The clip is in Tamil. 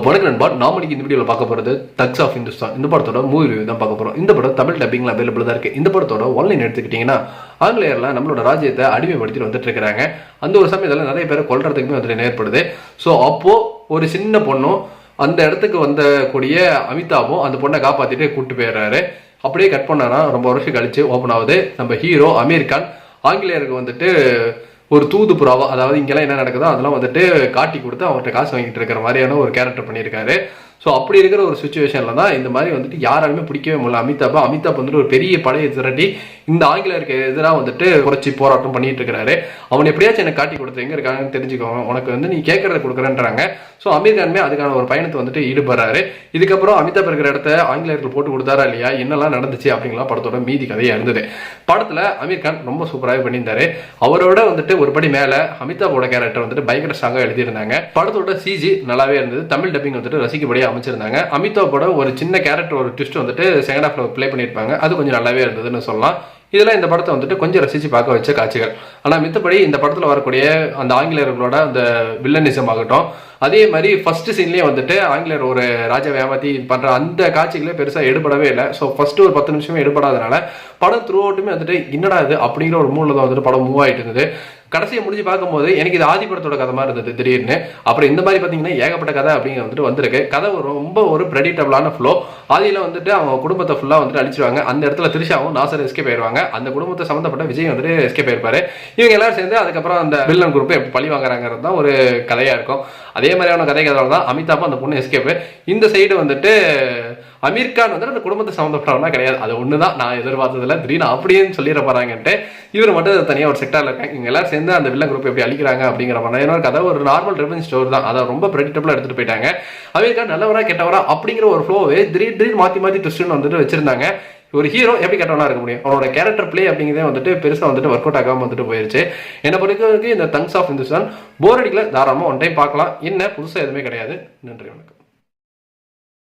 வணக்கம் நண்பா, நாம இந்த வீடியோவில் பார்க்க போகிறது தக்ஸ் ஆஃப் இந்துஸ்தான். இந்த படத்தோட மூவி ரிவ்யூ தான் பார்க்க போகிறோம். இந்த படம் தமிழ் டப்பிங்ல அவைலபிள் தான் இருக்குது. இந்த படத்தோட ஆன்லைன் எடுத்துக்கிட்டிங்கன்னா ஆங்கிலேயர்லாம் நம்மளோட ராஜ்யத்தை அடிமைப்படுத்திட்டு வந்துட்டு இருக்கிறாங்க. அந்த ஒரு சமயத்தில் நிறைய பேரை கொல்றதுக்குமே அதில் ஏற்படுது. ஸோ அப்போது ஒரு சின்ன பொண்ணும் அந்த இடத்துக்கு வந்தக்கூடிய அமிதாபும் அந்த பொண்ணை காப்பாற்றிட்டு கூப்பிட்டு போயிடுறாரு. அப்படியே கட் பண்ணானா ரொம்ப வருஷம் கழிச்சு ஓப்பன் ஆகுது. நம்ம ஹீரோ அமீர் கான் ஆங்கிலேயருக்கு வந்துட்டு ஒரு தூது புறாவா, அதாவது இங்கெல்லாம் என்ன நடக்குதோ அதெல்லாம் வந்துட்டு காட்டி கொடுத்து அவர்கிட்ட காசு வாங்கிட்டு இருக்கிற மாதிரியான ஒரு கேரக்டர் பண்ணியிருக்காரு. ஸோ அப்படி இருக்கிற ஒரு சுச்சுவேஷனில் தான் இந்த மாதிரி வந்துட்டு யாராலுமே பிடிக்கவே முடியல அமிதாப் வந்துட்டு ஒரு பெரிய படையை திரட்டி இந்த ஆங்கிலேயருக்கு எதிராக வந்துட்டு குறைச்சி போராட்டம் பண்ணிட்டு இருக்கிறாரு. அவன் எப்படியாச்சும் எனக்கு காட்டி கொடுத்து எங்கே இருக்காங்கன்னு தெரிஞ்சுக்கோங்க, உனக்கு வந்து நீ கேட்கறத கொடுக்குறேன்றாங்க. ஸோ அமீர் கானுமே அதுக்கான ஒரு பயணத்தை வந்துட்டு ஈடுபடுறாரு. இதுக்கப்புறம் அமிதாப் இருக்கிற இடத்த ஆங்கிலேயர்கள் போட்டு கொடுத்தாரா இல்லையா, என்னெல்லாம் நடந்துச்சு அப்படிங்கலாம் படத்தோட மீதி கதையாக இருந்தது. படத்தில் அமீர் கான் ரொம்ப சூப்பராகவே பண்ணியிருந்தாரு. அவரோட வந்துட்டு ஒரு படி மேலே அமிதாபோட கேரக்டர் வந்துட்டு பயங்கர ஸ்ட்ராங்காக எழுதியிருந்தாங்க. படத்தோட சிஜி நல்லாவே இருந்தது. தமிழ் டப்பிங் வந்துட்டு ரசிக்கபடியாக அமைச்சிருந்தாங்க. அமிதாபோட ஒரு சின்ன கேரக்டர் ஒரு ட்விஸ்ட் வந்துட்டு செகண்ட் ஹாஃப்ல ப்ளே பண்ணியிருப்பாங்க. அது கொஞ்சம் நல்லாவே இருந்ததுன்னு சொல்லலாம். இதெல்லாம் இந்த படத்தை வந்துட்டு கொஞ்சம் ரசிச்சு பார்க்க வச்ச காட்சிகள். ஆனால் மித்தபடி இந்த படத்தில் வரக்கூடிய அந்த ஆங்கிலேயர்களோட அந்த வில்லனிசம் ஆகட்டும், அதே மாதிரி ஃபர்ஸ்ட் சீன்லேயே வந்துட்டு ஆங்கிலேயர் ஒரு ராஜாவை ஏமாத்தி பண்ற அந்த காட்சிகளே பெருசாக எடுபடவே இல்லை. ஸோ ஃபர்ஸ்ட் ஒரு 10 நிமிஷமே எடுபடாதனால படம் த்ரூ அவுட்டுமே வந்துட்டு என்னடா இது அப்படிங்கிற ஒரு மூணில் தான் வந்துட்டு படம் மூவ் ஆகிட்டு இருந்தது. கடைசியை முடிஞ்சு பார்க்கும்போது எனக்கு இது ஆதி படத்தோட கதை மாதிரி இருந்தது திடீர்னு. அப்புறம் இந்த மாதிரி பார்த்தீங்கன்னா ஏகப்பட்ட கதை அப்படிங்கிற வந்துட்டு வந்திருக்கு. கதை ரொம்ப ஒரு ப்ரெடிக்டபிளான ஃப்ளோ. ஆதியில் வந்துட்டு அவங்க குடும்பத்தை ஃபுல்லாக வந்துட்டு அழிச்சிருவாங்க. அந்த இடத்துல திரிஷாவும் நாசர் எஸ்கேப் ஆயிடுவாங்க. அந்த குடும்பத்தை சம்மந்தப்பட்ட விஜய் வந்துட்டு எஸ்கேப் ஆயிருப்பாரு. இவங்க எல்லாரும் சேர்ந்து அதுக்கப்புறம் அந்த வில்லன் குரூப்பை எப்படி பழி வாங்குறாங்கிறது தான் ஒரு கதையாக இருக்கும். அதே மாதிரியான கதைகள் தான் அமிதாப்பும் அந்த பொண்ணு எஸ்கேப். இந்த சைடு வந்துட்டு அமீர் கான் வந்துட்டு அந்த குடும்பத்தை சம்மந்தப்பட்டவனா கிடையாது. அது ஒன்று தான் நான் எதிர்பார்த்ததில்ல. திடீர்னு அப்படின்னு சொல்லிட போறாங்கன்ட்டு இவர் மட்டும் தனியாக ஒரு செக்டாரில் இருக்காங்க. இவங்க எல்லாரும் சேர்ந்து அந்த வில்லன் குரூப் எப்படி அழிக்கிறாங்க அப்படிங்கிற மாதிரியான கதை ஒரு நார்மல் ரெவென்யூ ஸ்டோரி தான். அதை ரொம்ப ப்ரெடிக்டபிளாக எடுத்துட்டு போயிட்டாங்க. அமீர் கான் நல்லவரா கெட்டவரா அப்படிங்கிற ஒரு ஃப்ளோவே திடீர் மாற்றி ட்விஸ்ட்னு வந்துட்டு வச்சிருந்தாங்க. ஒரு ஹீரோ எப்படி கட்டவனா இருக்க முடியும்? அவனோட கேரக்டர் பிளே அப்படிங்கிறதே வந்துட்டு பெருசாக வந்துட்டு ஒர்க் அவுட் ஆகாமல் வந்துட்டு போயிருச்சு. என்னை பொறுத்தவரைக்கும் இந்த தங்ஸ் ஆஃப் இந்துஸ்தான் போர் அடிக்கல, தாராளமாக ஒன் டைம் பார்க்கலாம். என்ன புதுசாக எதுவுமே கிடையாது. நன்றி, வணக்கம்.